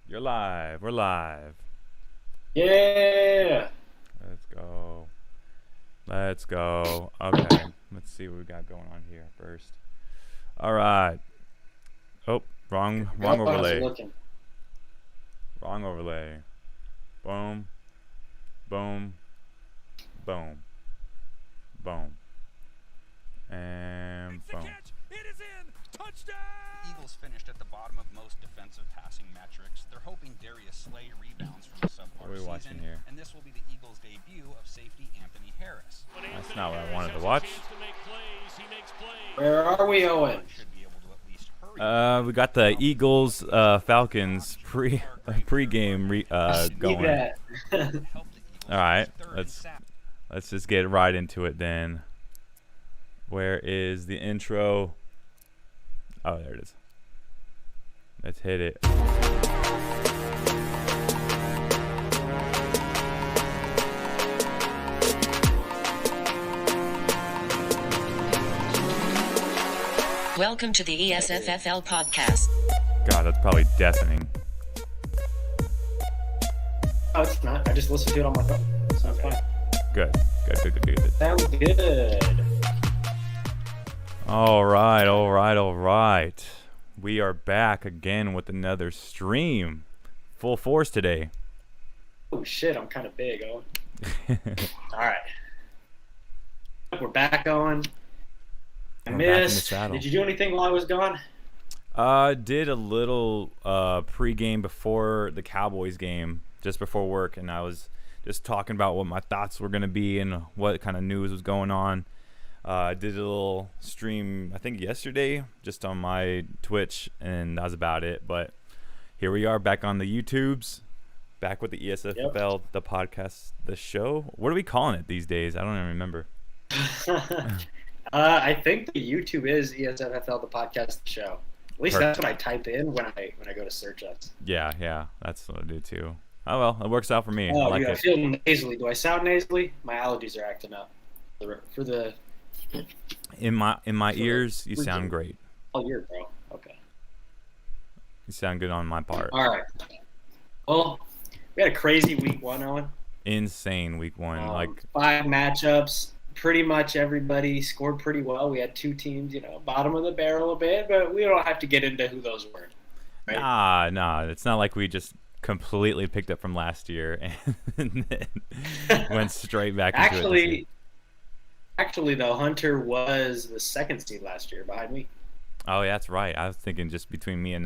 You're live. We're live. Yeah. Let's go. Let's go. Okay. Let's see what we got going on here first. All right. Oh, wrong How's it overlay. looking? Wrong overlay. Boom. Boom. Boom. Boom. And It's the boom. catch. It is in. Touchdown. Eagles finished at the bottom of most defensive passing metrics. They're hoping Darius Slay rebounds from a What are we subpar watching season, here? and this will be the Eagles' debut of safety Anthony Harris. That's not what I wanted to watch. Where are we, Owen? Should be able to at least hurry. We got the Eagles Falcons pre-game Need going. that. Help the Eagles All right. third and sack. Let's just get right into it then. Where is the intro? Oh, there it is. Let's hit it. Welcome to the ESFFL podcast. God, that's probably deafening. Oh, it's not. I just listened to it on my phone. Sounds fine. Good. Good. Sounds good. All right. We are back again with another stream. Full force today. Oh, shit. I'm kind of big, Owen. All right. We're back on. I We're back in the missed. saddle. Did you do anything while I was gone? Did a little pre-game before the Cowboys game, just before work, and I was just talking about what my thoughts were going to be and what kind of news was going on. I did a little stream, I think yesterday, just on my Twitch, and that was about it. But here we are back on the YouTubes, back with the ESFFL, the podcast, the show. What are we calling it these days? I don't even remember. I think the YouTube is ESFFL, the podcast show. At least that's what I type in when I go to search us. Yeah, that's what I do too. Oh well, it works out for me. I Oh, like dude, I it. feel nasally. Do I sound nasally? My allergies are acting up. For the In my ears, you freaking- sound great. all year, bro. Okay. You sound good on my part. All right. Well, we had a crazy week one, Owen. Insane week one. Like 5 matchups. Pretty much everybody scored pretty well. We had 2 teams, bottom of the barrel a bit, but we don't have to get into who those were. Right? nah. It's not like we just completely picked up from last year and then went straight back into it. this year. Actually, though, Hunter was the 2nd seed last year behind me. Oh, yeah, that's right. I was thinking just between me and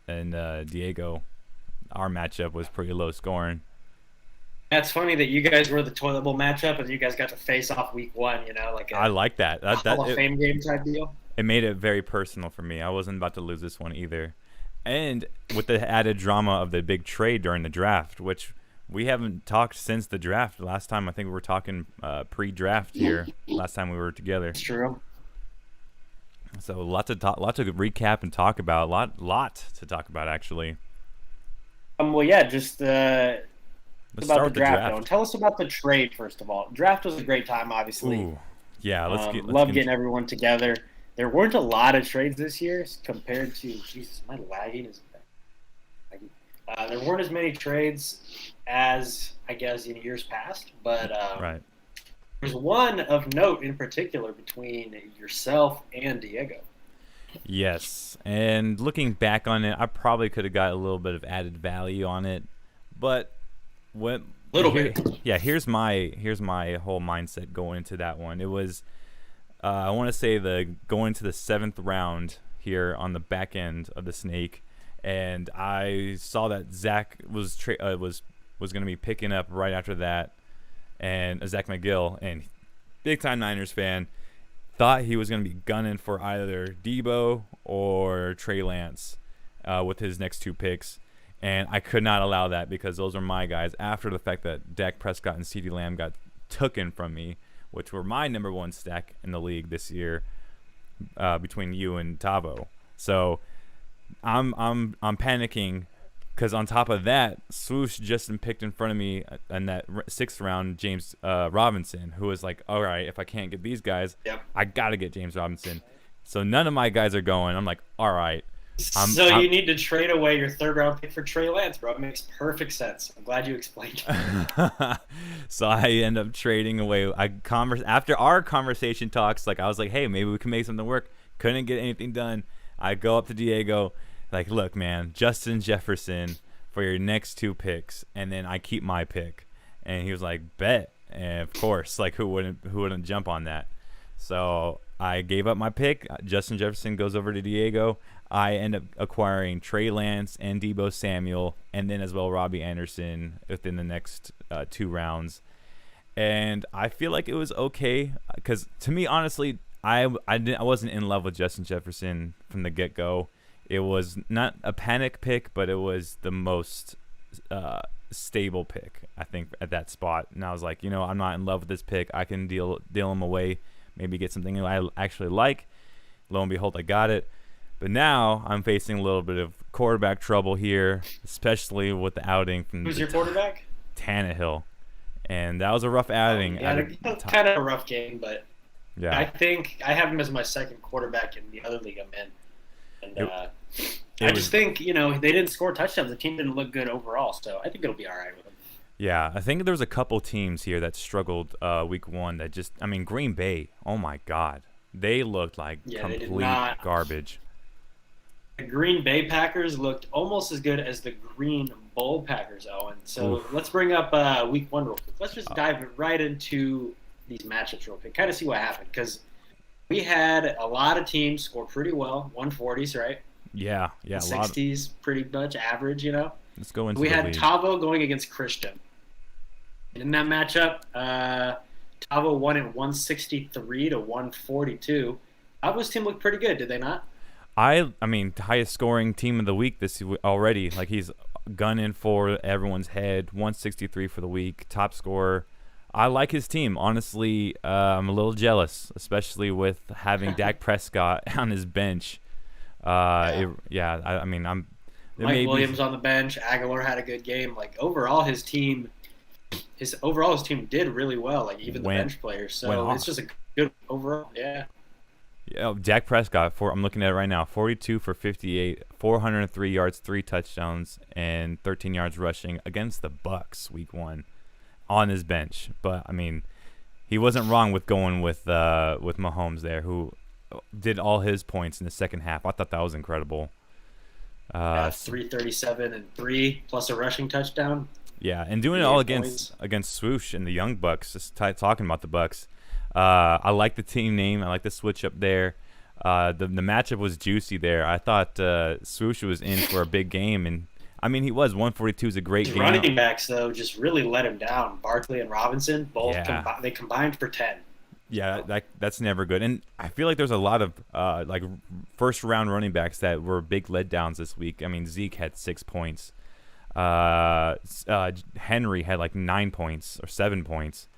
Diego, our matchup was pretty low scoring. That's funny that you guys were the toilet bowl matchup, and you guys got to face off week one. Like I like that. Hall of Fame game type deal. It made it very personal for me. I wasn't about to lose this one either. And with the added drama of the big trade during the draft, which we haven't talked since the draft. Last time I think we were talking pre-draft here. Last time we were together. It's true. So lot to recap and talk about. Lot to talk about actually. Well, yeah, just Let's about start the with the draft. draft. Though. Tell us about the trade first of all. Draft was a great time, obviously. Ooh, yeah. Let's love get getting everyone together. There weren't a lot of trades this year compared to. Jesus, my lagging is. There weren't as many trades as I guess in years past, but right. there's one of note in particular between yourself and Diego. Yes, and looking back on it, I probably could have got a little bit of added value on it, but Little bit. Yeah, here's my whole mindset going into that one. It was I want to say going to the 7th round here on the back end of the snake, and I saw that Zach was going to be picking up right after that, and Zach McGill, and big time Niners fan, thought he was going to be gunning for either Debo or Trey Lance with his next 2 picks. And I could not allow that because those are my guys after the fact that Dak Prescott and CeeDee Lamb got taken from me, which were my number 1 stack in the league this year between you and Tavo. So I'm panicking because on top of that, Swoosh just picked in front of me in that 6th round James Robinson, who was like, all right, if I can't get these guys, Yep. I got to get James Robinson. So none of my guys are going. I'm like, all right, You need to trade away your third-round pick for Trey Lance, bro. It makes perfect sense. I'm glad you explained it. So I end up trading away. After our conversation talks, like I was like, hey, maybe we can make something work. Couldn't get anything done. I go up to Diego, like, look, man, Justin Jefferson for your next 2 picks, and then I keep my pick. And he was like, bet. And of course, like who wouldn't jump on that? So I gave up my pick. Justin Jefferson goes over to Diego. I end up acquiring Trey Lance and Deebo Samuel, and then as well Robbie Anderson within the next 2 rounds. And I feel like it was okay because to me, honestly, I wasn't in love with Justin Jefferson from the get-go. It was not a panic pick, but it was the most stable pick, I think, at that spot. And I was like, I'm not in love with this pick. I can deal him away, maybe get something I actually like. Lo and behold, I got it. But now I'm facing a little bit of quarterback trouble here, especially with the outing from Who's your quarterback? Tannehill. And that was a rough outing. That's kind of a rough game, but yeah. I think I have him as my second quarterback in the other league I'm in. And I just think, they didn't score touchdowns. The team didn't look good overall, so I think it'll be all right with them. Yeah, I think there was a couple teams here that struggled week 1 that Green Bay, oh my God. They looked like complete garbage. The Green Bay Packers looked almost as good as the Green Bowl Packers, Owen. So let's bring up week 1 real quick. Let's just dive right into these matchups real quick, kind of see what happened. Because we had a lot of teams score pretty well, 140s, right? Yeah. 60s, pretty much average, Let's go into We the had lead. Tavo going against Christian. In that matchup, Tavo won at 163 to 142. Tavo's team looked pretty good, did they not? I mean, highest scoring team of the week already. Like, he's gunning for everyone's head. 163 for the week, top scorer. I like his team. Honestly, I'm a little jealous, especially with having Dak Prescott on his bench. I mean, Mike Williams on the bench. Aguilar had a good game. Like, overall, his team did really well. Like, even the bench players. So it's just a good overall. Yeah. Yeah, Dak Prescott, I'm looking at it right now, 42 for 58, 403 yards, 3 touchdowns, and 13 yards rushing against the Bucks week 1 on his bench. But, I mean, he wasn't wrong with going with Mahomes there, who did all his points in the second half. I thought that was incredible. 337 and 3 plus a rushing touchdown. Yeah, and doing it all against Swoosh and the Young Bucks, just talking about the Bucks. I like the team name. I like the switch up there. The matchup was juicy there. I thought Swoosh was in for a big game, and I mean he was. 142 is a great game. Running backs though just really let him down. Barkley and Robinson both they combined for 10. Yeah, that's never good. And I feel like there's a lot of first round running backs that were big letdowns this week. I mean Zeke had 6 points. Henry had like 9 points or 7 points.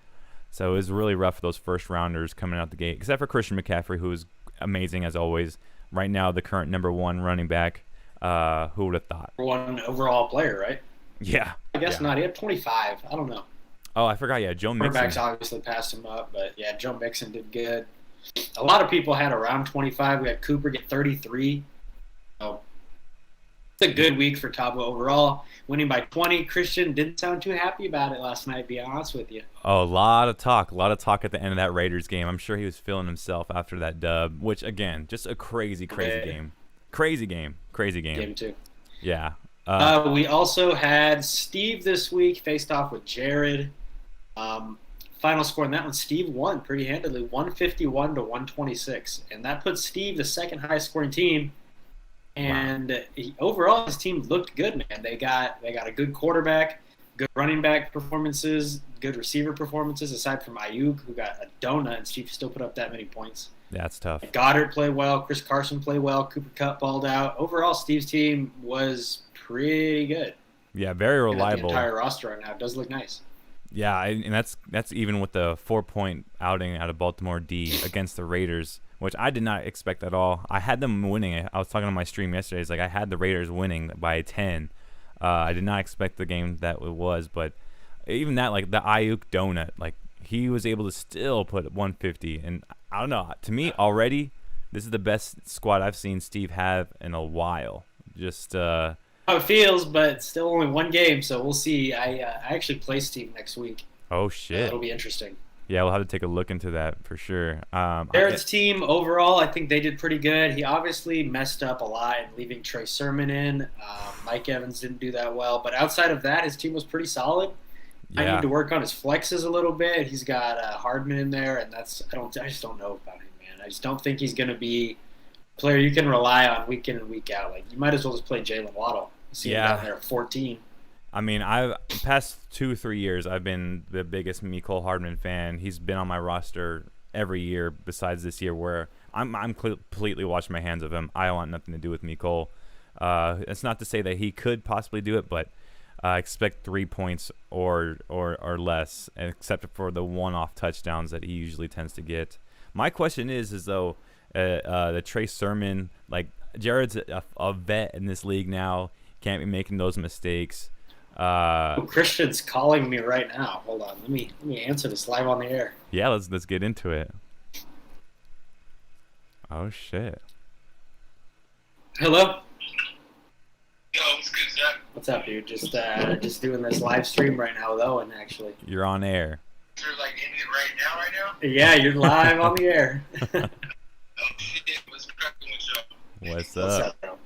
So it was really rough for those first rounders coming out the gate, except for Christian McCaffrey, who is amazing as always. Right now, the current number 1 running back. Who would have thought? 1 overall player, right? Yeah. I guess not. He had 25. I don't know. Oh, I forgot. Yeah, Joe Mixon. Quarterbacks obviously passed him up, but yeah, Joe Mixon did good. A lot of people had around 25. We had Cooper get 33. So it's a good week for Tabo overall. Winning by 20. Christian didn't sound too happy about it last night, to be honest with you. Oh, a lot of talk at the end of that Raiders game. I'm sure he was feeling himself after that dub, which, again, just a crazy game. Crazy game. Game 2. Yeah. We also had Steve this week faced off with Jared. Final score in that one, Steve won pretty handily, 151 to 126. And that puts Steve the second highest scoring team. And overall, his team looked good, man. They got a good quarterback, good running back performances, good receiver performances, aside from Ayuk, who got a donut, and Steve still put up that many points. That's tough. Goddard played well. Chris Carson played well. Cooper Kupp balled out. Overall, Steve's team was pretty good. Yeah, very reliable. The entire roster right now. It does look nice. Yeah, and that's even with the 4-point outing out of Baltimore D against the Raiders, which I did not expect at all. I had them winning. I was talking on my stream yesterday. It's like I had the Raiders winning by 10. I did not expect the game that it was, but even that, like the Ayuk donut, like he was able to still put 150. And I don't know. To me, already, This is the best squad I've seen Steve have in a while. Just How it feels, but still only one game, so we'll see. I actually play Steve next week. oh shit. It'll be interesting. Yeah, we'll have to take a look into that for sure. Jared's team overall, I think they did pretty good. He obviously messed up a lot in leaving Trey Sermon in. Mike Evans didn't do that well, but outside of that, his team was pretty solid. I Yeah. need to work on his flexes a little bit. He's got Hardman in there, and I just don't know about him, man. I just don't think he's going to be a player you can rely on week in and week out. Like, you might as well just play Jalen Waddle. See him down there at 14. I mean, the past 2-3 years, I've been the biggest Mecole Hardman fan. He's been on my roster every year besides this year where I'm completely washing my hands of him. I want nothing to do with Mecole. It's not to say that he could possibly do it, but I expect 3 points or less, except for the one-off touchdowns that he usually tends to get. My question is though, the Trey Sermon, like Jared's a vet in this league now, can't be making those mistakes. Christian's calling me right now. Hold on, let me answer this live on the air. Yeah, let's get into it. Oh shit. Hello. Yo, what's good, Zach? What's up, dude? Just doing this live stream right now with Owen, actually. You're on air. You're like in it right now? Yeah, you're live on the air. Oh shit, what's cracking with y'all? What's What's up? up, bro?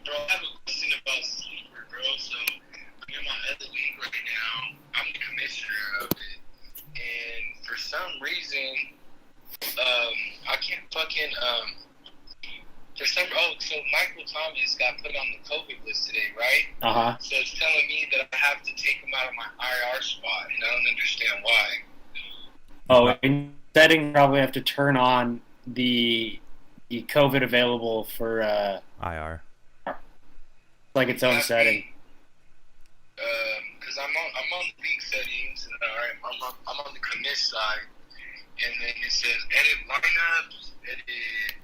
Bro, I have a question about sleeper, bro. So I'm in my other league right now. I'm the commissioner of it, and for some reason, I can't fucking so Michael Thomas got put on the COVID list today, right? Uh-huh. So it's telling me that I have to take him out of my IR spot, and I don't understand why. Oh, in setting, probably have to turn on the COVID available for IR. like its own setting. Because I'm on the league settings, and I'm on the commit side, and then it says edit lineups, edit.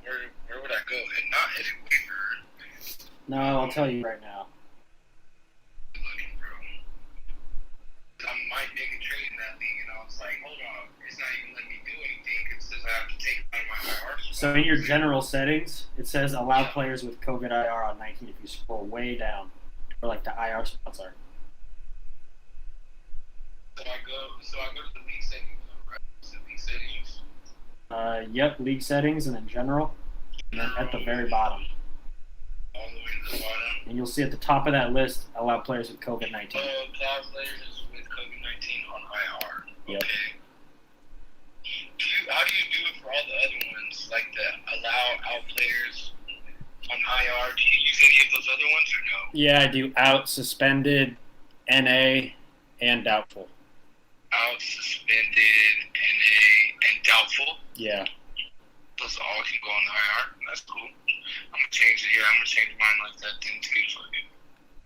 Where would I go? And not edit waiver. No, I'll tell you right now. I might make a trade in that league, and I was like, hold on, it's not even letting me do anything because it says I have to take it out of my IR spot. So in your general settings, it says allow players with COVID IR on 19 if you scroll way down, where like the IR spots are. So I go to the league settings, right? So league settings. Yep, league settings and then general, and then at the very bottom. All the way to the bottom. And you'll see at the top of that list, allow players with COVID-19. Allow players with COVID-19 on IR. Yep. Okay. How do you do it for all the other ones, like the allow out players on IR? Do you use any of those other ones or no? Yeah, I do out, suspended, NA, and doubtful. Out, suspended, NA, and doubtful. Yeah. Those all can go on the IR. That's cool. I'm gonna change it. Yeah, I'm gonna change mine like that then too. So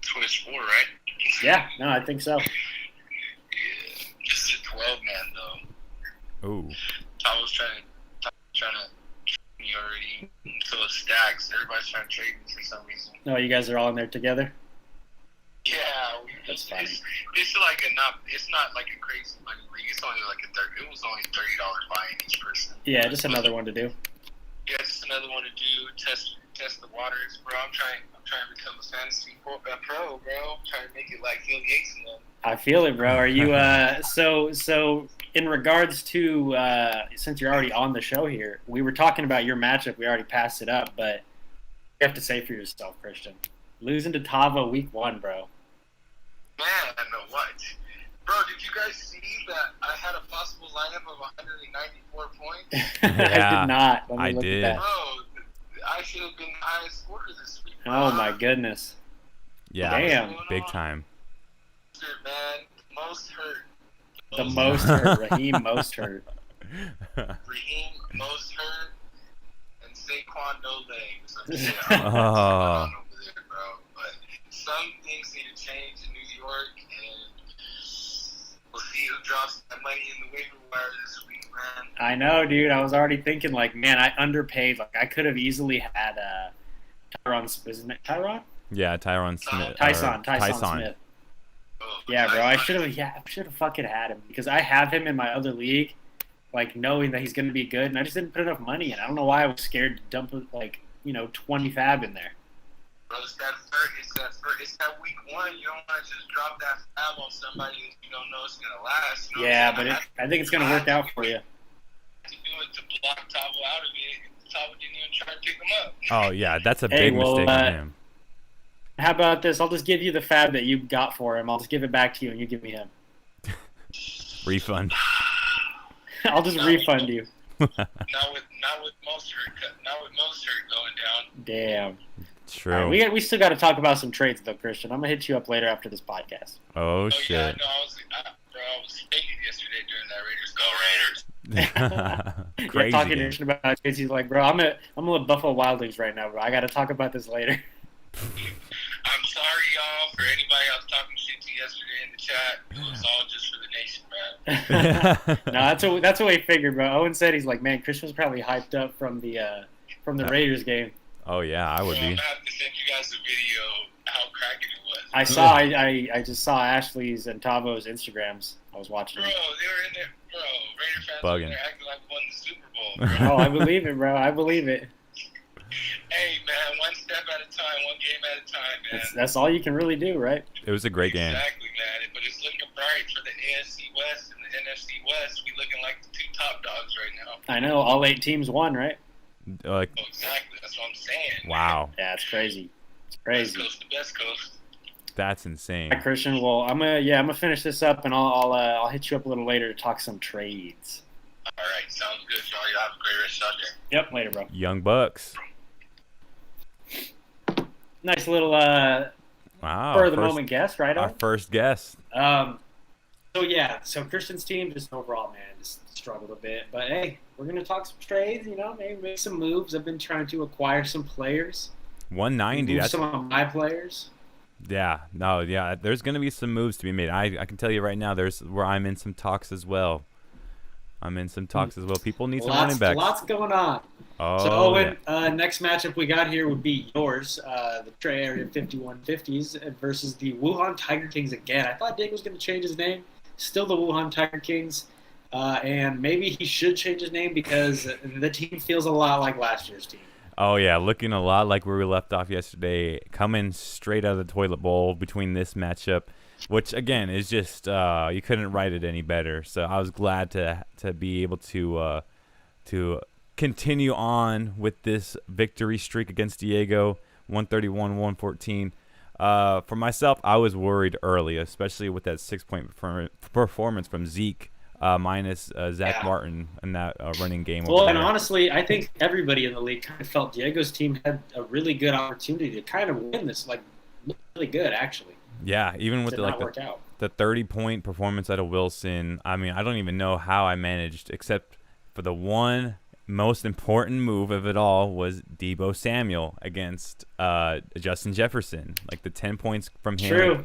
it's what it's for, right? Yeah, no, I think so. Yeah. This is a 12-man though. Ooh. I was trying to trade me already until it stacks. Everybody's trying to trade me for some reason. No, you guys are all in there together? Yeah, That's funny. It's like it's not like a crazy money league. It's only like it was only $30 buying each person. Yeah, just another one to do. Yeah, just another one to do. Test the waters, bro. I'm trying to become a fantasy pro, bro. I'm trying to make it like Phil Yates and them. I feel it, bro. Are you so in regards to since you're already on the show here, we were talking about your matchup. We already passed it up, but you have to say for yourself, Christian. Losing to Tava week 1, bro. Man, I know what. Bro, did you guys see that I had a possible lineup of 194 points? Yeah, I did not. Let me I look did. At that. Bro, I should have been the highest scorer this week. Oh my goodness. Yeah. Damn. Big time. Man, most hurt. The most hurt. Raheem most hurt. Raheem most hurt. And Saquon no legs. I'm just Oh. over there, bro. But some things need to change in New York, and we'll see who drops that money in the waiver wire this week, man. I know, dude. I was already thinking, like, man, I underpaid. Like, I could have easily had Tyron. Isn't it Tyron? Yeah, Tyron Smith. Tyson Tyson. Smith. Oh, Yeah, bro. I nice. should have fucking had him because I have him in my other league, like knowing that he's going to be good, and I just didn't put enough money in. I don't know why I was scared to dump 20 fab in there. Bro, it's that week one. You don't want to just drop that fab on somebody you don't know it's gonna last. You know Yeah, but I think it's going to work out for you. To do it to block Tavo out of it. Tavo didn't even try to pick him up. Oh yeah, that's a big mistake on him. How about this? I'll just give you the fab that you got for him. I'll just give it back to you, and you give me him. Refund. I'll just refund you. Not with Mostert going down. Damn. True. All right, we still got to talk about some trades though, Christian. I'm gonna hit you up later after this podcast. Oh Yeah, shit. no, I was thinking yesterday during that Raiders. Go Raiders. Crazy Talking to game. Christian about trades, he's like, bro, I'm at Buffalo Wild Wings right now, bro. I got to talk about this later. I'm sorry, y'all, for anybody I was talking shit to yesterday in the chat. It was all just for the nation, man. No, that's what we figured, bro. Owen said he's like, man, Christian was probably hyped up from the Raiders game. Oh yeah, I would So be. I'm gonna have to send you guys a video how cracking it was. I just saw Ashley's and Tavo's Instagrams. I was watching. Bro, they were in there. Bro, Raider fans Bugging. were there acting like we won the Super Bowl. Bro. Oh, I believe it, bro. I believe it. Hey, man, one step at a time, one game at a time, man. That's all you can really do, right? It was a great game. Exactly, man. But it's looking bright for the AFC West and the NFC West. We looking like the two top dogs right now. I know. All 8 teams won, right? Like, Oh, exactly. That's what I'm saying. wow, Yeah, it's crazy. It's West crazy. Coast to Best Coast. that's insane. All right, Christian. Well, I'm gonna finish this up, and I'll hit you up a little later to talk some trades. All right, sounds good, y'all. Y'all have a great rest of your day. Yep, later, bro. Young Bucks. Nice little Wow. for the first- moment guest, right? Our On. first guest. So Christian's team just overall, man, just struggled a bit. But hey, we're gonna talk some trades. Maybe make some moves. I've been trying to acquire some players. 190. Move That's some of my players. yeah. No, yeah. There's gonna be some moves to be made. I can tell you right now. Where I'm in some talks as well. People need some running backs. Lots going on. Oh, So Owen, yeah. next matchup we got here would be yours, the Trey Area 5150s versus the Wuhan Tiger Kings again. I thought Dick was going to change his name. Still the Wuhan Tiger Kings. And maybe he should change his name because the team feels a lot like last year's team. Oh yeah, looking a lot like where we left off yesterday. Coming straight out of the toilet bowl between this matchup, which again is just you couldn't write it any better. So I was glad to be able to continue on with this victory streak against Diego, 131-114. For myself, I was worried early, especially with that 6-point performance from Zeke. Minus Zach Martin in that running game. Well, over and there. honestly, I think everybody in the league kind of felt Diego's team had a really good opportunity to kind of win this, like really good actually. Yeah, even with Did not work the out. 30-point performance out of Wilson. I mean, I don't even know how I managed, except for the one most important move of it all was Deebo Samuel against Justin Jefferson. Like the 10 points from him. True.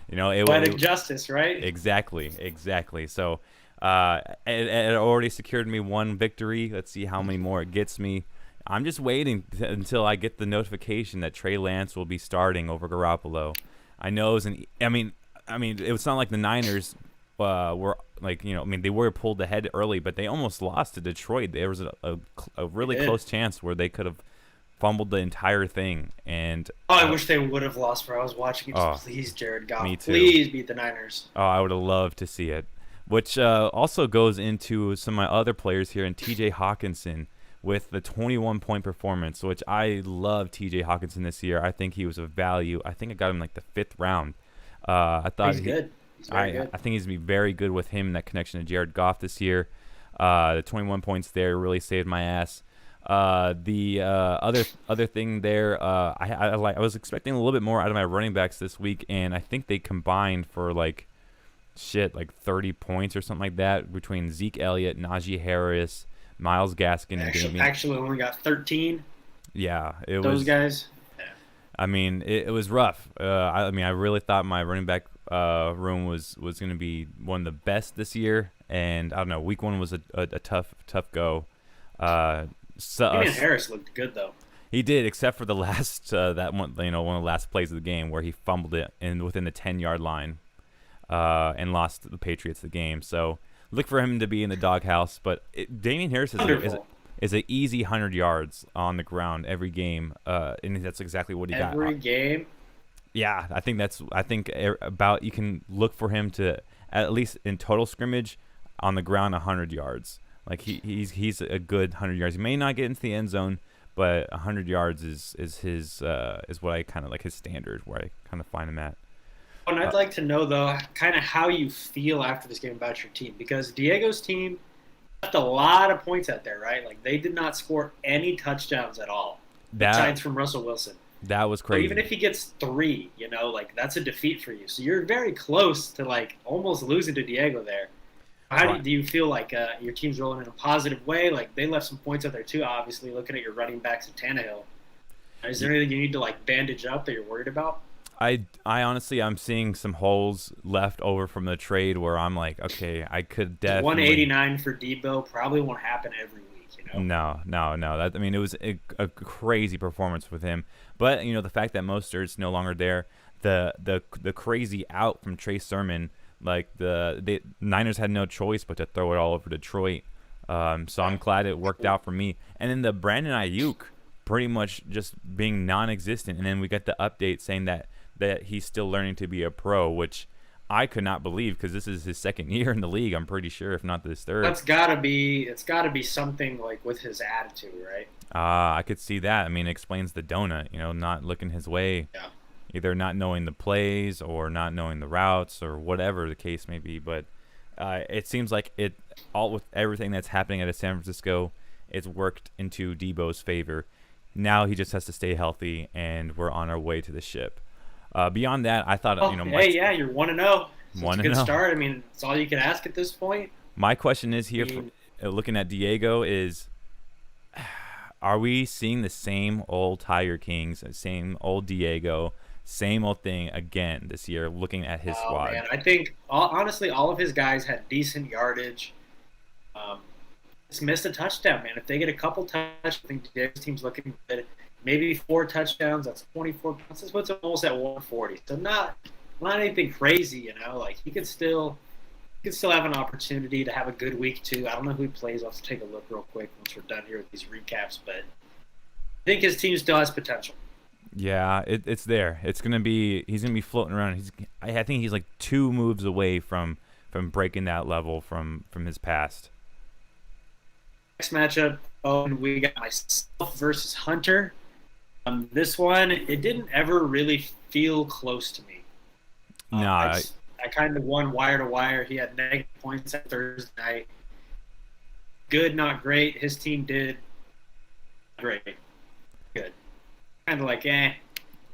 It Poetic was justice, right? exactly. So it already secured me one victory. Let's see how many more it gets me. I'm just waiting until I get the notification that Trey Lance will be starting over Garoppolo. I know it was not like the Niners were like, they were pulled ahead early, but they almost lost to Detroit. There was a really close chance where they could have fumbled the entire thing. And I wish they would have lost, bro. I was watching it. Just please, Jared Goff. me too. Please beat the Niners. Oh, I would have loved to see it. Which also goes into some of my other players here in T.J. Hawkinson with the 21-point performance, which I love T.J. Hawkinson this year. I think he was a value. I think I got him like the 5th round. I thought He's good. He's very good. I think he's going to be very good with him, that connection to Jared Goff this year. The 21 points there really saved my ass. The other thing there, I was expecting a little bit more out of my running backs this week, and I think they combined for like 30 points or something like that between Zeke Elliott, Najee Harris, Myles Gaskin, and Damian. Actually, only got 13. Yeah, Those guys. I mean, it was rough. I really thought my running back room was going to be one of the best this year, and I don't know. Week 1 was a tough go. Damian Harris looked good though. He did, except for the last that one. One of the last plays of the game where he fumbled it within the 10-yard line, and lost the Patriots the game. So look for him to be in the doghouse. But Damian Harris is an easy 100 yards on the ground every game, and that's exactly what he got. Every game. Yeah, I think about you can look for him to at least in total scrimmage on the ground 100 yards. Like he's a good 100 yards. He may not get into the end zone, but 100 yards is what I kind of like his standard where I kind of find him at. And I'd like to know though, kind of how you feel after this game about your team, because Diego's team left a lot of points out there, right? Like they did not score any touchdowns at all, besides from Russell Wilson. That was crazy. So even if he gets 3, like that's a defeat for you. So you're very close to like almost losing to Diego there. How do you feel like your team's rolling in a positive way? Like they left some points out there too. Obviously, looking at your running backs and Tannehill, is there anything you need to like bandage up that you're worried about? I honestly, I'm seeing some holes left over from the trade where I'm like, okay, I could definitely 189 for Debo probably won't happen every week, No. That it was a crazy performance with him. But the fact that Mostert's no longer there, the crazy out from Trey Sermon. Like the Niners had no choice but to throw it all over Detroit. So I'm glad it worked out for me. And then the Brandon Ayuk pretty much just being non-existent. And then we got the update saying that he's still learning to be a pro, which I could not believe because this is his second year in the league. I'm pretty sure, if not his third. It's gotta be something like with his attitude, right? I could see that. I mean, it explains the donut. Not looking his way. Yeah. Either not knowing the plays or not knowing the routes or whatever the case may be. But it seems like all with everything that's happening at San Francisco, it's worked into Debo's favor. Now he just has to stay healthy, and we're on our way to the ship. Beyond that, I thought, you're 1-0. It's a good 1-0. start. I mean, it's all you can ask at this point. My question is here, looking at Diego, is are we seeing the same old Tiger Kings, same old Diego, same old thing again this year, looking at his squad? Man, I think, honestly, all of his guys had decent yardage. Just missed a touchdown, man. If they get a couple touchdowns, I think Diego's team's looking good. Maybe 4 touchdowns, that's 24 points. This puts him almost at 140. So not anything crazy, Like, he could still have an opportunity to have a good week, too. I don't know who he plays. I'll have to take a look real quick once we're done here with these recaps. But I think his team still has potential. Yeah, it's there. He's gonna be floating around. I think he's like 2 moves away from breaking that level from his past. Next matchup, we got myself versus Hunter. This one, it didn't ever really feel close to me. No, I kind of won wire to wire. He had negative points at Thursday night. Good, not great. His team did great. Good. Kind of like,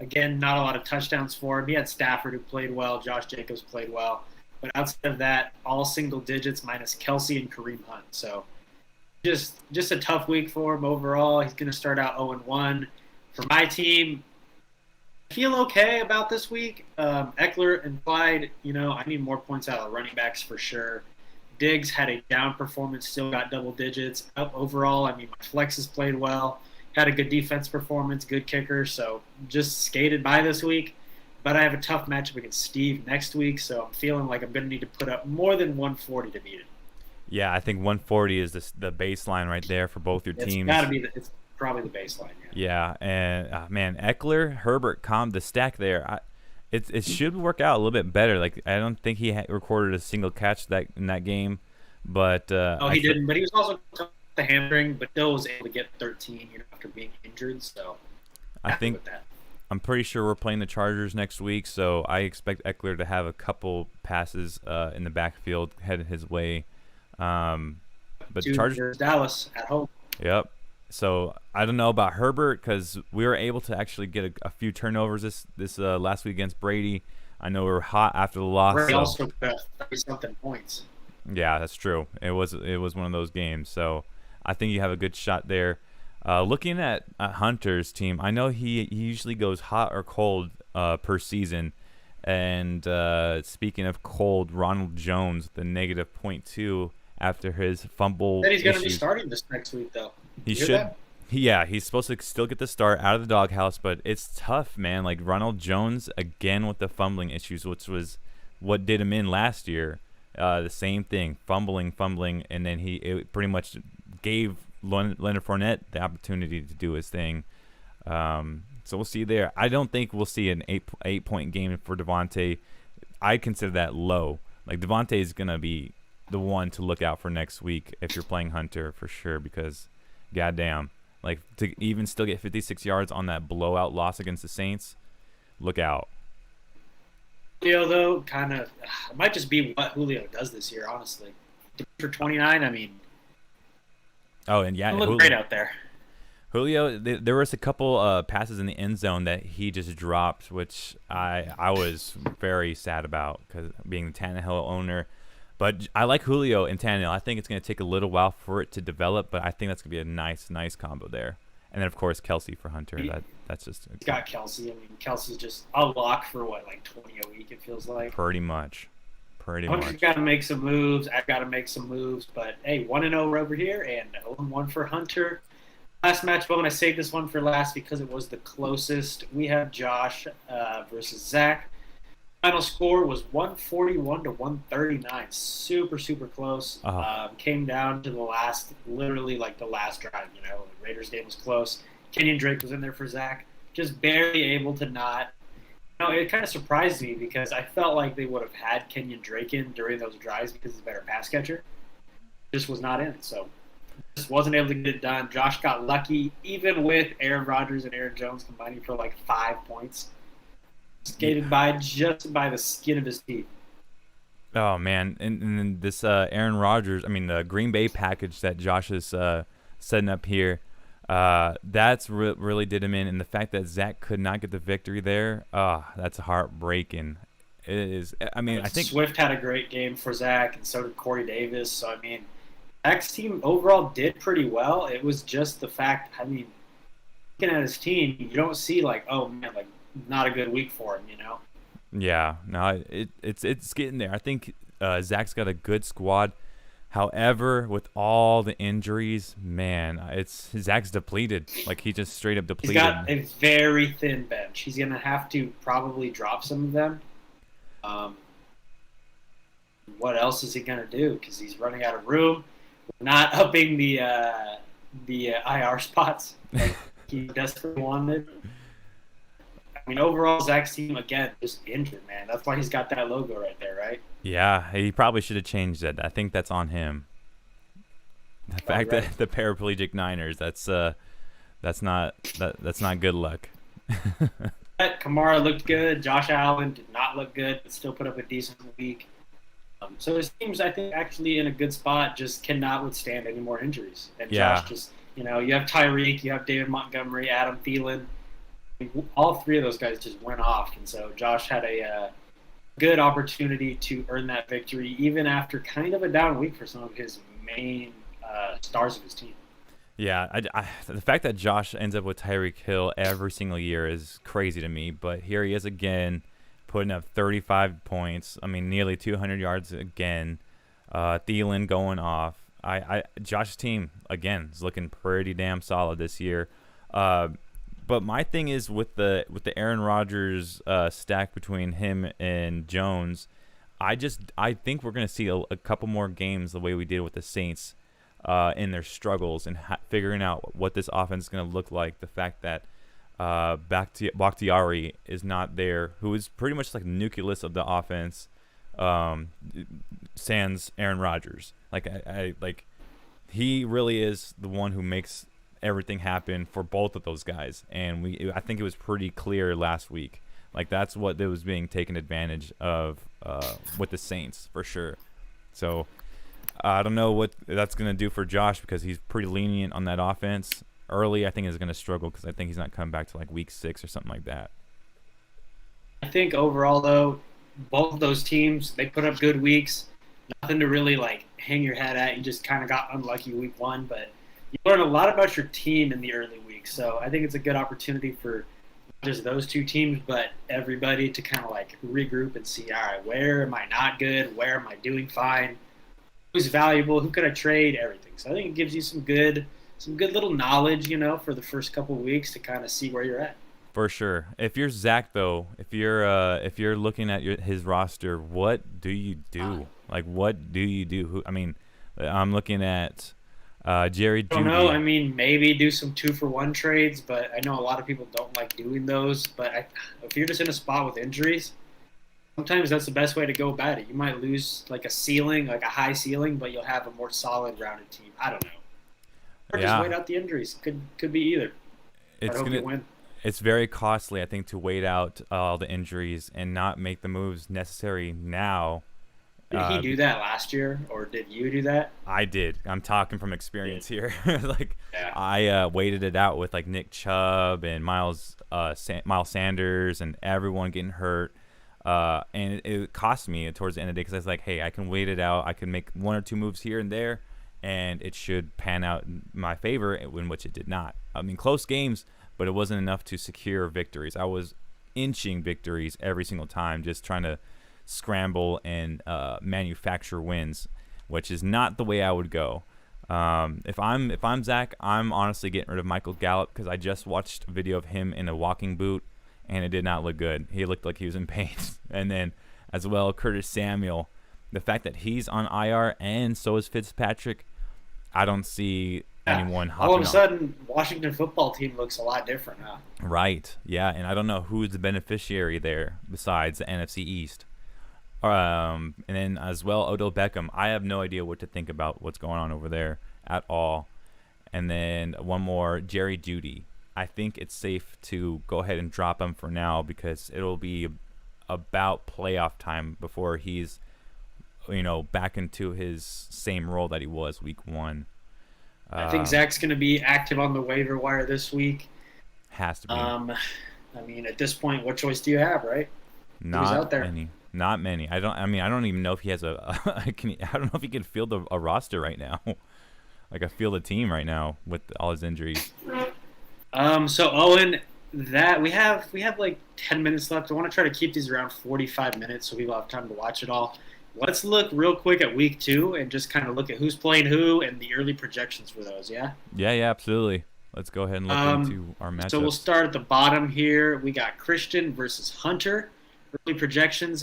Again, not a lot of touchdowns for him. He had Stafford, who played well. Josh Jacobs played well. But outside of that, all single digits minus Kelsey and Kareem Hunt. So just a tough week for him overall. He's going to start out 0-1. For my team, I feel okay about this week. Eckler and Clyde, I need more points out of the running backs for sure. Diggs had a down performance, still got double digits. Overall, my flexes played well. Had a good defense performance, good kicker, so just skated by this week. But I have a tough matchup against Steve next week, so I'm feeling like I'm going to need to put up more than 140 to beat it. Yeah, I think 140 is the baseline right there for both your teams. It's probably the baseline. Yeah, and man, Eckler, Herbert, the stack there. It should work out a little bit better. Like I don't think he recorded a single catch in that game, but he didn't. But he was also the hamstring, but still was able to get 13 after being injured. So I think I'm pretty sure we're playing the Chargers next week, so I expect Eckler to have a couple passes in the backfield headed his way. But Chargers, Dallas at home. Yep. So I don't know about Herbert because we were able to actually get a few turnovers this last week against Brady. I know we were hot after the loss. Brady also got 30-something points. Yeah, that's true. It was one of those games. So I think you have a good shot there. Looking at Hunter's team, I know he usually goes hot or cold per season. And speaking of cold, Ronald Jones, the negative -0.2 after his fumble. He's going to be starting this next week, though. He should. He's supposed to still get the start out of the doghouse, but it's tough, man. Like Ronald Jones again with the fumbling issues, which was what did him in last year. the same thing, fumbling, and then it pretty much gave Leonard Fournette the opportunity to do his thing. So we'll see there. I don't think we'll see an 8-point game for Devontae. I consider that low. Like, Devontae is going to be the one to look out for next week if you're playing Hunter for sure, because goddamn, like, to even still get 56 yards on that blowout loss against the Saints, look out. Julio, though, kind of it might just be what Julio does this year, honestly. For 29, I mean, oh, and yeah, it looked great out there. Julio, there was a couple passes in the end zone that he just dropped, which I was very sad about, because being the Tannehill owner. But I like Julio and Tannehill. I think it's going to take a little while for it to develop, but I think that's going to be a nice combo there. And then, of course, Kelsey for Hunter. That's just he's got Kelsey. I mean, Kelsey's just a lock for what, like 20 a week, it feels like. Pretty much. Hunter's got to make some moves. I've got to make some moves. But, hey, 1-0 over here and 0-1 for Hunter. Last matchup, I'm going to save this one for last because it was the closest. We have Josh versus Zach. Final score was 141 to 139. Super close. Came down to the last, literally like the last drive. You know, the Raiders game was close. Kenyon Drake was in there for Zach. Just barely able to not. You know, it kind of surprised me because I felt like they would have had Kenyon Drake in during those drives because he's a better pass catcher. Just was not in. So just wasn't able to get it done. Josh got lucky, even with Aaron Rodgers and Aaron Jones combining for like 5 points. Skated by just by the skin of his teeth. Oh, man. And this Aaron Rodgers, I mean, the Green Bay package that Josh is setting up here, that's really did him in. And the fact that Zach could not get the victory there, that's heartbreaking. It is. I mean, I think Swift had a great game for Zach, and so did Corey Davis. So, I mean, Zach's team overall did pretty well. It was just the fact, I mean, looking at his team, you don't see like, oh, man, like, not a good week for him, you know? Yeah, no, it's getting there. I think Zach's got a good squad. However, with all the injuries, man, Zach's depleted. Like, he just straight up depleted. He's got a very thin bench. He's going to have to probably drop some of them. What else is he going to do? Because he's running out of room. We're not upping the IR spots like he desperately wanted. I mean, overall, Zach's team, again, just injured, man. That's why he's got that logo right there, right? Yeah, he probably should have changed it. I think that's on him. The fact that the paraplegic Niners, that's not good luck. Kamara looked good. Josh Allen did not look good, but still put up a decent week. So his team's, I think, actually in a good spot, just cannot withstand any more injuries. And Josh just, you know, you have Tyreek, you have David Montgomery, Adam Thielen. All three of those guys just went off, and so Josh had a good opportunity to earn that victory, even after kind of a down week for some of his main stars of his team. Yeah, the fact that Josh ends up with Tyreek Hill every single year is crazy to me, but here he is again, putting up 35 points. I mean, nearly 200 yards again. Thielen going off. Josh's team, again, is looking pretty damn solid this year. But my thing is with the Aaron Rodgers stack between him and Jones, I think we're going to see a couple more games the way we did with the Saints in their struggles and figuring out what this offense is going to look like. The fact that Bakhtiari is not there, who is pretty much like the nucleus of the offense, sans Aaron Rodgers. Like he really is the one who makes everything happen for both of those guys, and I think it was pretty clear last week. Like, that's what was being taken advantage of with the Saints for sure. So I don't know what that's going to do for Josh, because he's pretty lenient on that offense early. I think is going to struggle because I think he's not coming back to like week 6 or something like that. I think overall, though, both of those teams, they put up good weeks. Nothing to really like hang your head at. You just kind of got unlucky week 1, but you learn a lot about your team in the early weeks. So I think it's a good opportunity for not just those two teams, but everybody to kind of like regroup and see, all right, where am I not good? Where am I doing fine? Who's valuable? Who could I trade? Everything. So I think it gives you some good little knowledge, you know, for the first couple of weeks to kind of see where you're at. For sure. If you're Zach, though, if you're looking at his roster, what do you do? Like, what do you do? I mean, I'm looking at Jerry I don't Jeudy. know. I mean, maybe do some 2-for-1 trades, but I know a lot of people don't like doing those. But if you're just in a spot with injuries, sometimes that's the best way to go about it. You might lose like a ceiling, like a high ceiling, but you'll have a more solid, rounded team. I don't know. Or just wait out the injuries. Could be either. I hope you win. It's very costly, I think, to wait out all the injuries and not make the moves necessary now. Did he do that last year, or did you do that? I did. I'm talking from experience here. Like, yeah. I waited it out with like Nick Chubb and Miles Sanders and everyone getting hurt. And it cost me towards the end of the day because I was like, hey, I can wait it out. I can make 1 or 2 moves here and there, and it should pan out in my favor, in which it did not. I mean, close games, but it wasn't enough to secure victories. I was inching victories every single time, just trying to scramble and manufacture wins, which is not the way I would go. If I'm Zach, I'm honestly getting rid of Michael Gallup because I just watched a video of him in a walking boot, and it did not look good. He looked like he was in pain. And then as well, Curtis Samuel, the fact that he's on IR and so is Fitzpatrick, I don't see anyone hopping all of a on. sudden, Washington football team looks a lot different now. Right. Yeah, and I don't know who's the beneficiary there besides the NFC East. And then as well, Odell Beckham. I have no idea what to think about what's going on over there at all. And then one more, Jerry Jeudy. I think it's safe to go ahead and drop him for now because it'll be about playoff time before he's, back into his same role that he was week 1. I think Zach's going to be active on the waiver wire this week. Has to be. I mean, at this point, what choice do you have, right? Not out there? many. Not many. I don't even know if he has I don't know if he can field a roster right now. Like a field a team right now with all his injuries. So Owen, that we have like 10 minutes left. I want to try to keep these around 45 minutes so people have time to watch it all. Let's look real quick at week 2 and just kind of look at who's playing who and the early projections for those. Yeah. Yeah, absolutely. Let's go ahead and look into our matchups. So we'll start at the bottom here. We got Christian versus Hunter. Early projections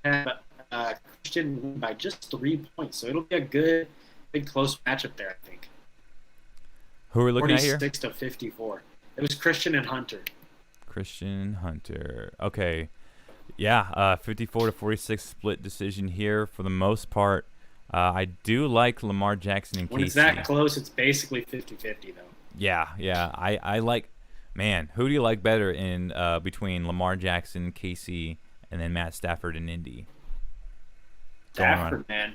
have Christian win by just 3 points, so it'll be a good, big, close matchup there, I think. Who are we looking at here? 46 to 54. It was Christian and Hunter. Christian Hunter. Okay. Yeah, 54 to 46 split decision here for the most part. I do like Lamar Jackson and Casey. When it's that close, it's basically 50-50, though. Yeah. I like, man, who do you like better in between Lamar Jackson, Casey, and then Matt Stafford in Indy? Stafford, man.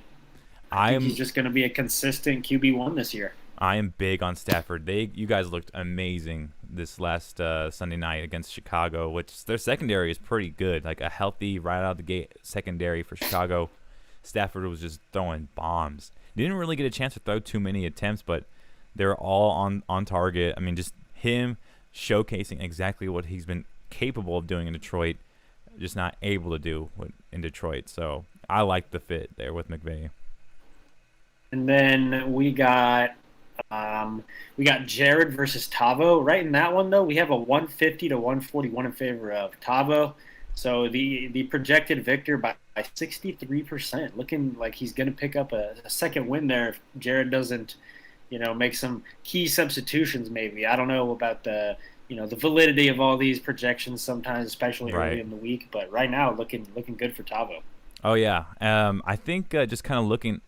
I think he's just going to be a consistent QB1 this year. I am big on Stafford. You guys looked amazing this last Sunday night against Chicago, which their secondary is pretty good. Like a healthy, right out of the gate secondary for Chicago. Stafford was just throwing bombs. Didn't really get a chance to throw too many attempts, but they're all on target. I mean, just him showcasing exactly what he's been capable of doing in Detroit, just not able to do in Detroit. So I like the fit there with McVay. And then we got Jared versus Tavo. Right in that one, though, we have a 150 to 141 in favor of Tavo. So the projected victor by 63%, looking like he's going to pick up a second win there if Jared doesn't, make some key substitutions maybe. I don't know about the validity of all these projections sometimes, especially early in the week. But right now, looking good for Tavo. Oh, yeah. I think just kind of looking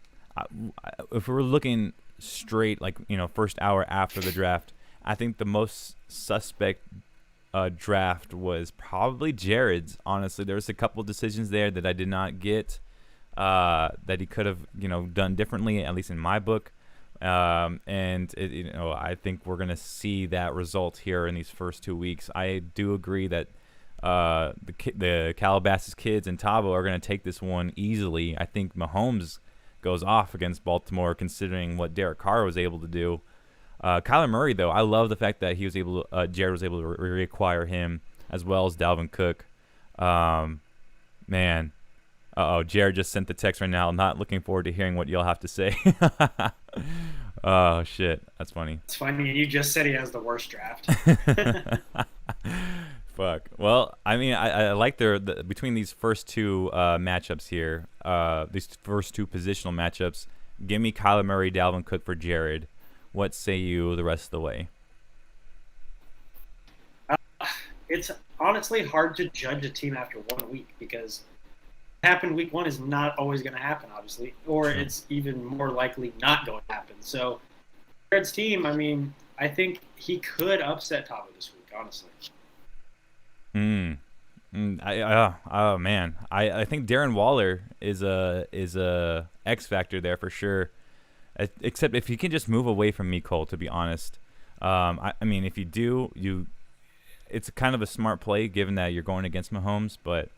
if we're looking straight, like, first hour after the draft, I think the most suspect draft was probably Jared's. Honestly, there was a couple of decisions there that I did not get that he could have, done differently, at least in my book. And I think we're gonna see that result here in these first 2 weeks. I do agree that the Calabasas kids and Tavo are gonna take this one easily. I think Mahomes goes off against Baltimore, considering what Derek Carr was able to do. Kyler Murray, though, I love the fact that he was able to, Jared was able to reacquire him, as well as Dalvin Cook. Man, Jared just sent the text right now. Not looking forward to hearing what y'all have to say. Oh shit, that's funny. It's funny. You just said he has the worst draft. Fuck. Well, I mean, I like between these first two matchups here, these first two positional matchups. Give me Kyler Murray, Dalvin Cook for Jared. What say you the rest of the way? It's honestly hard to judge a team after 1 week because what happened week 1 is not always going to happen, obviously, or it's even more likely not going to happen. So, Jared's team, I mean, I think he could upset Tavo this week, honestly. Oh man, I think Darren Waller is a X factor there for sure. Except if he can just move away from Cole, to be honest. I mean, if you do, it's kind of a smart play given that you're going against Mahomes. But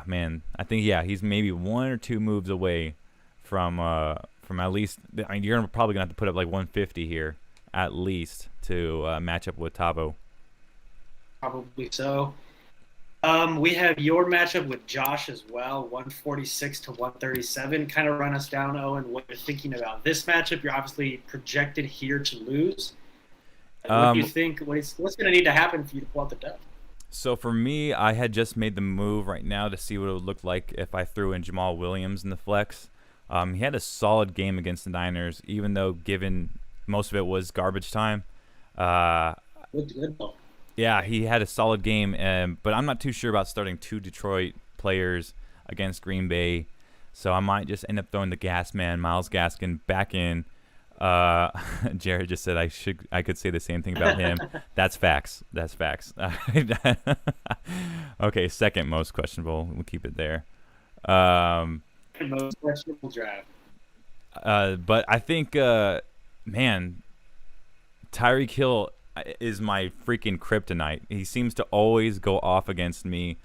man, I think he's maybe 1 or 2 moves away from at least. I mean, you're probably gonna have to put up like 150 here at least to match up with Tavo. Probably so. We have your matchup with Josh as well, 146 to 137. Kind of run us down, Owen, what you're thinking about this matchup. You're obviously projected here to lose. What do you think? What's going to need to happen for you to pull out the dub? So for me, I had just made the move right now to see what it would look like if I threw in Jamal Williams in the flex. He had a solid game against the Niners, even though given most of it was garbage time. Looked good, though. Yeah, he had a solid game, but I'm not too sure about starting 2 Detroit players against Green Bay, so I might just end up throwing the gas man, Myles Gaskin, back in. Jared just said I could say the same thing about him. That's facts. That's facts. Okay, second most questionable. We'll keep it there. Most questionable draft. But I think, man, Tyreek Hill is my freaking kryptonite. He seems to always go off against me,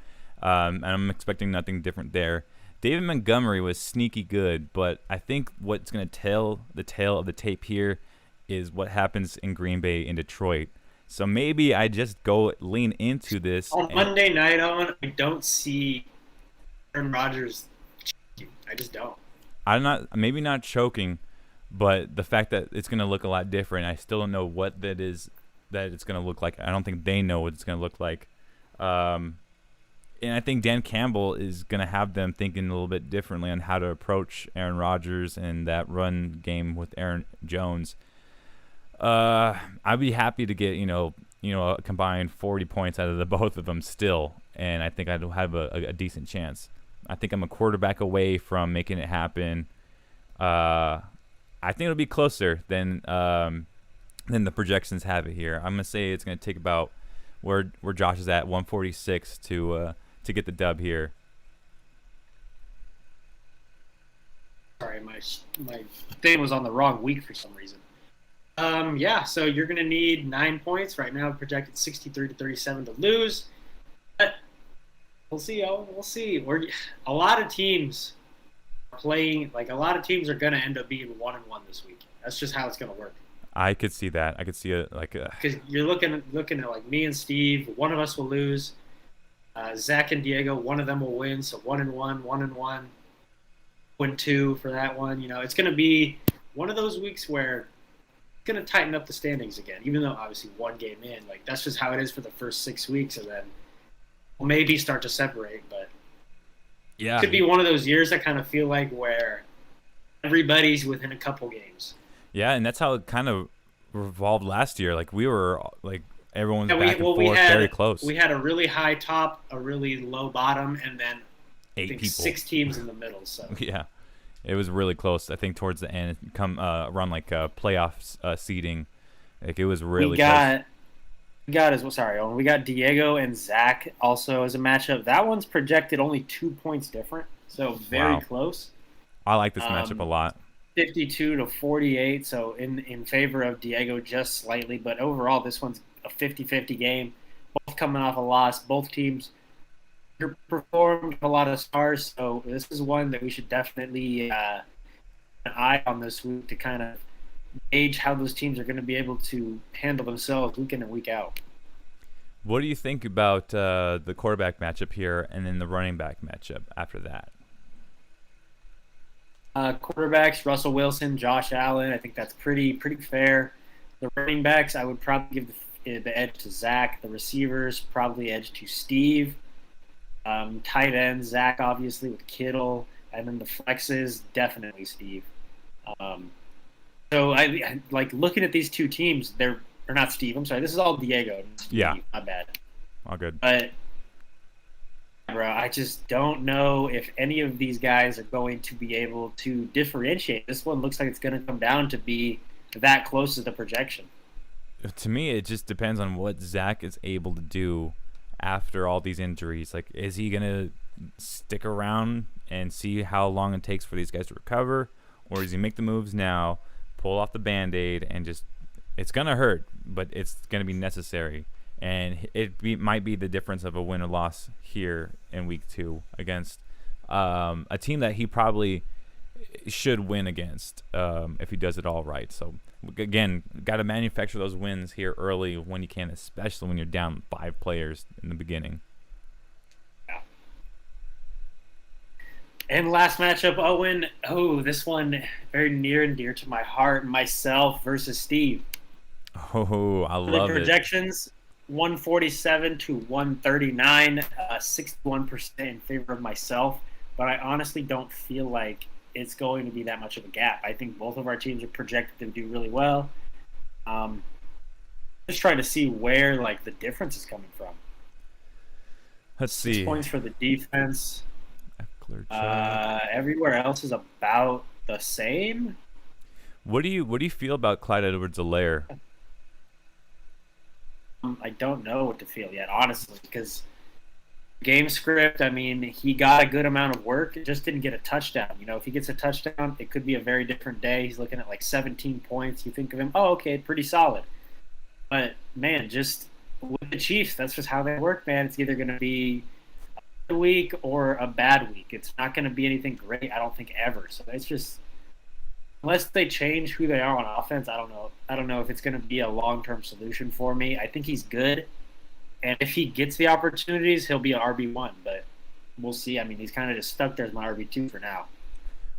and I'm expecting nothing different there. David Montgomery was sneaky good, but I think what's going to tell the tale of the tape here is what happens in Green Bay and Detroit. So maybe I just go lean into this. On Monday night, Owen, I don't see Aaron Rodgers choking. I just don't. Maybe not choking, but the fact that it's going to look a lot different. I still don't know what that is that it's going to look like. I don't think they know what it's going to look like. And I think Dan Campbell is going to have them thinking a little bit differently on how to approach Aaron Rodgers and that run game with Aaron Jones. I'd be happy to get a combined 40 points out of the both of them still, and I think I'd have a decent chance. I think I'm a quarterback away from making it happen. I think it'll be closer than the projections have it here. I'm gonna say it's gonna take about where Josh is at, 146 to get the dub here. Sorry, my thing was on the wrong week for some reason. So you're going to need 9 points. Right now, projected 63 to 37 to lose. But we'll see, we'll see. A lot of teams are playing, a lot of teams are going to end up being 1-1 this week. That's just how it's going to work. I could see that. I could see it because you're looking at like me and Steve. One of us will lose. Zach and Diego, one of them will win. So 1-1, 1-1, 1-2 for that one. It's going to be one of those weeks where it's going to tighten up the standings again. Even though obviously one game in, that's just how it is for the first 6 weeks, and then we'll maybe start to separate. But yeah, it could be one of those years I kind of feel like where everybody's within a couple games. Yeah, and that's how it kind of revolved last year. We were everyone's back and forth, very close. We had a really high top, a really low bottom, and then 8 people. 6 teams in the middle. So yeah, it was really close. I think towards the end, around playoffs seeding, it was really close. We got Diego and Zach also as a matchup. That one's projected only 2 points different, so very close. I like this matchup a lot. 52 to 48, so in favor of Diego just slightly, but overall this one's a 50-50 game. Both coming off a loss. Both teams performed a lot of stars, so this is one that we should definitely an eye on this week to kind of gauge how those teams are going to be able to handle themselves week in and week out. What do you think about the quarterback matchup here and then the running back matchup after that? Quarterbacks, Russell Wilson, Josh Allen. I think that's pretty fair. The running backs, I would probably give the edge to Zach. The receivers probably edge to Steve. Tight end Zach, obviously with Kittle, and then the flexes definitely Steve. So I like looking at these two teams. They're or not Steve. I'm sorry. This is all Diego. Steve, Yeah, not bad. All good. But bro, I just don't know if any of these guys are going to be able to differentiate. This one looks like it's going to come down to be that close to the projection. To me, it just depends on what Zach is able to do after all these injuries. Like, is he going to stick around and see how long it takes for these guys to recover? Or does he make the moves now, pull off the Band-Aid, and just – it's going to hurt, but it's going to be necessary. And might be the difference of a win or loss here in week 2 against a team that he probably should win against if he does it all right. So, again, got to manufacture those wins here early when you can, especially when you're down 5 players in the beginning. Yeah. And last matchup, Owen. Oh, this one very near and dear to my heart. Myself versus Steve. Oh, I love the projections, 147 to 139, 61% in favor of myself. But I honestly don't feel like it's going to be that much of a gap. I think both of our teams are projected to do really well. Just trying to see where like the difference is coming from. Let's 6 see. points for the defense. Everywhere else is about the same. What do you feel about Clyde Edwards-Helaire? I don't know what to feel yet, honestly, because game script, I mean, he got a good amount of work. It just didn't get a touchdown. You know, if he gets a touchdown, it could be a very different day. He's looking at like 17 points. You think of him, oh, okay, pretty solid. But, man, just with the Chiefs, that's just how they work, man. It's either going to be a good week or a bad week. It's not going to be anything great, I don't think, ever. So it's just unless they change who they are on offense, I don't know. I don't know if it's going to be a long-term solution for me. I think he's good. And if he gets the opportunities, he'll be an RB1. But we'll see. I mean, he's kind of just stuck there as my RB2 for now.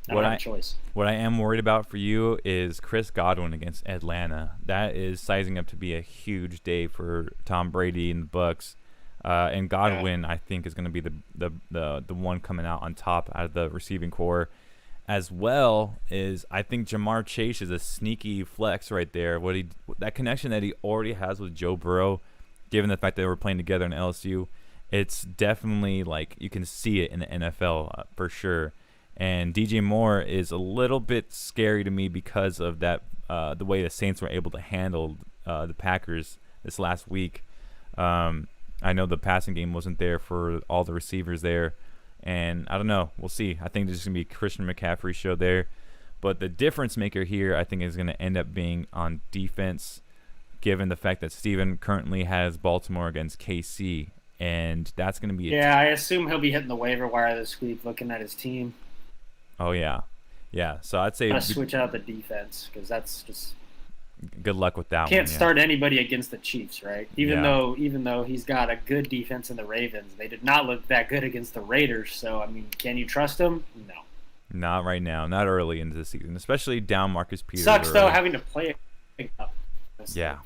I don't have a choice. What I am worried about for you is Chris Godwin against Atlanta. That is sizing up to be a huge day for Tom Brady and the Bucs. And Godwin, I think, is going to be the one coming out on top out of the receiving core. As well as I think Jamar Chase is a sneaky flex right there. That connection that he already has with Joe Burrow, given the fact that they were playing together in LSU, it's definitely like you can see it in the NFL for sure. And DJ Moore is a little bit scary to me because of that the way the Saints were able to handle the Packers this last week. I know the passing game wasn't there for all the receivers there. And I don't know. We'll see. I think there's going to be a Christian McCaffrey show there. But the difference maker here, I think, is going to end up being on defense, given the fact that Steven currently has Baltimore against KC. And that's going to be I assume he'll be hitting the waiver wire this week looking at his team. Oh, yeah. Yeah, so I'd say switch out the defense because that's just good luck with that one. Can't start anybody against the Chiefs, right? Even though he's got a good defense in the Ravens, they did not look that good against the Raiders. So I mean, can you trust them? No. Not right now. Not early into the season, especially down Marcus Peters. Sucks though having to play it up. Yeah,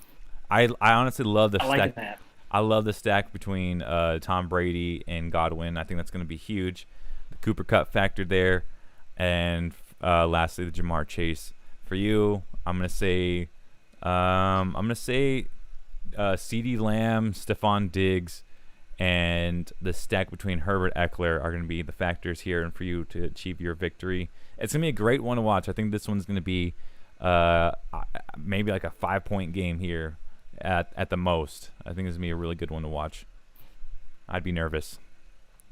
I honestly love the stack. Like that. I love the stack between Tom Brady and Godwin. I think that's going to be huge. The Cooper Kupp factor there, and lastly the Jamar Chase. For you, I'm gonna say CeeDee Lamb, Stephon Diggs, and the stack between Herbert Eckler are going to be the factors here and for you to achieve your victory. It's going to be a great one to watch. I think this one's going to be maybe like a 5-point game here at the most. I think it's going to be a really good one to watch. I'd be nervous.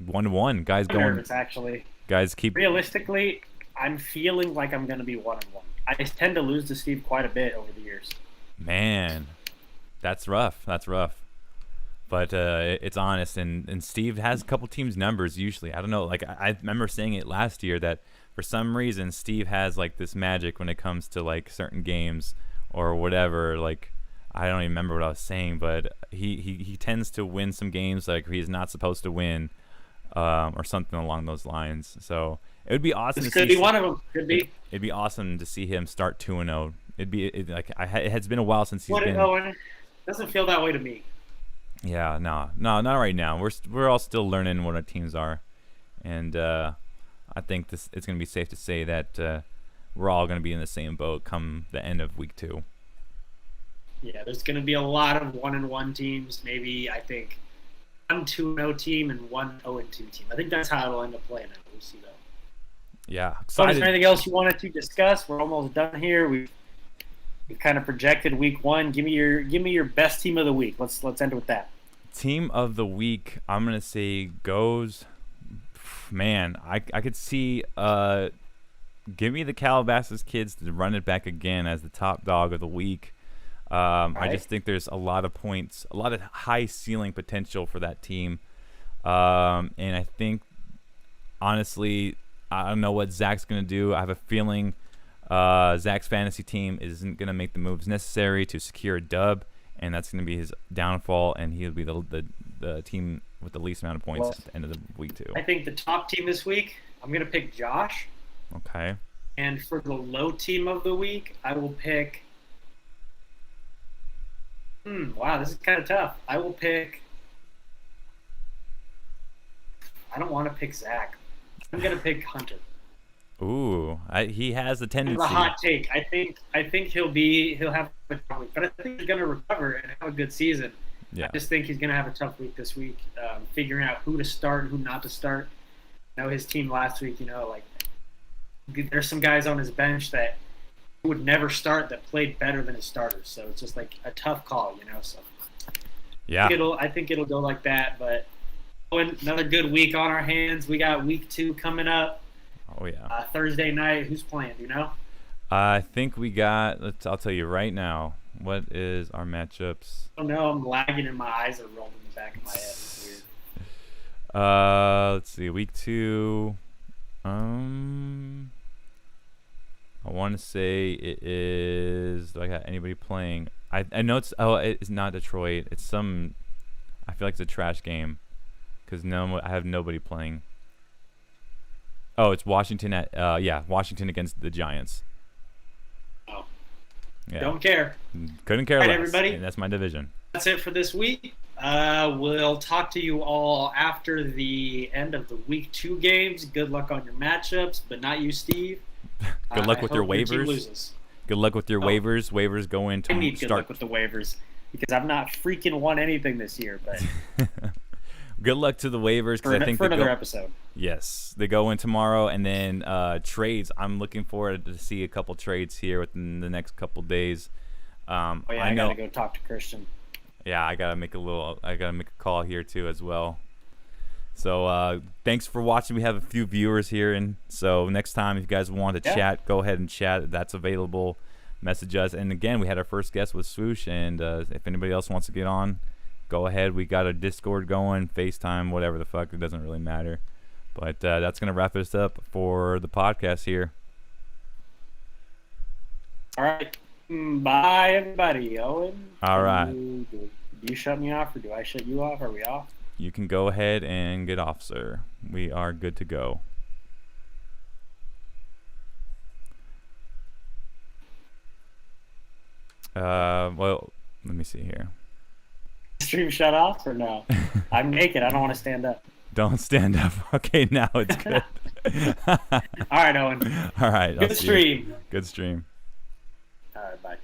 1-1. Guys I'm going. nervous, actually. Guys keep. Realistically, I'm feeling like I'm going to be 1-1. I tend to lose to Steve quite a bit over the years. Man, that's rough. That's rough. But it's honest, and Steve has a couple teams' numbers usually. I don't know. Like I remember saying it last year that for some reason Steve has like this magic when it comes to like certain games or whatever. Like I don't even remember what I was saying, but he tends to win some games like he's not supposed to win, or something along those lines. So it would be awesome. This could be one of them. Could be. It'd be awesome to see him start 2-0. It has been a while since he's been. Doesn't feel that way to me. Yeah, no, not right now. We're all still learning what our teams are, and I think it's going to be safe to say that we're all going to be in the same boat come the end of week 2. Yeah, there's going to be a lot of 1-1 teams. Maybe I think 1 2-0 team and 1 0-2 team. I think that's how it'll end up playing out. We'll see though. Yeah, So, is excited. there anything else you wanted to discuss? We're almost done here. We've kind of projected week 1. Give me your best team of the week. Let's end it with that. Team of the week, I'm going to say goes. Man, I could see. Give me the Calabasas kids to run it back again as the top dog of the week. I just think there's a lot of points, a lot of high ceiling potential for that team. And I think, honestly, I don't know what Zach's going to do. I have a feeling Zach's fantasy team isn't going to make the moves necessary to secure a dub, and that's going to be his downfall, and he'll be the team with the least amount of points at the end of the week 2. I think the top team this week, I'm going to pick Josh. Okay. And for the low team of the week, I will pick. Wow, this is kind of tough. I will pick. I don't want to pick Zach. I'm gonna pick Hunter. Ooh, he has a tendency. It's a hot take. I think he'll have a tough week, but I think he's gonna recover and have a good season. Yeah. I just think he's gonna have a tough week this week, figuring out who to start and who not to start. I know his team last week. There's some guys on his bench that would never start that played better than his starters. So it's just like a tough call, So Yeah. I think it'll go like that. But another good week on our hands. We got week 2 coming up. Oh yeah. Thursday night. Who's playing? Do you know? I think we got. I'll tell you right now. What is our matchups? I don't know. I'm lagging and my eyes are rolled in the back of my head. It's weird. Let's see. Week 2. I want to say it is. Do I got anybody playing? I know it's. Oh, it's not Detroit. It's some. I feel like it's a trash game, because I have nobody playing. Oh, it's Washington Washington against the Giants. Oh. Yeah. Don't care. Couldn't care All less. right, everybody. And that's my division. That's it for this week. We'll talk to you all after the end of the week 2 games. Good luck on your matchups, but not you, Steve. Good luck with your hope team waivers. loses. Good luck with your waivers. Waivers go in to I need good start. luck with the waivers because I've not freaking won anything this year. But Good luck to the waivers, because I think for another episode. Yes, they go in tomorrow, and then trades. I'm looking forward to see a couple trades here within the next couple days. I gotta go talk to Christian. Yeah, I gotta make a call here too as well. So thanks for watching. We have a few viewers here, and so next time if you guys want to chat, go ahead and chat. That's available. Message us. And again, we had our first guest with Swoosh, and if anybody else wants to get on, go ahead. We got a Discord going, FaceTime, whatever the fuck. It doesn't really matter. But that's gonna wrap us up for the podcast here. All right. Bye, everybody. Owen. All right. Do you shut me off, or do I shut you off? Are we off? You can go ahead and get off, sir. We are good to go. Well, let me see here. Stream shut off or no? I'm naked. I don't want to stand up. Don't stand up. Okay, now it's good. All right, Owen. All right. Good stream. Good stream. All right, bye.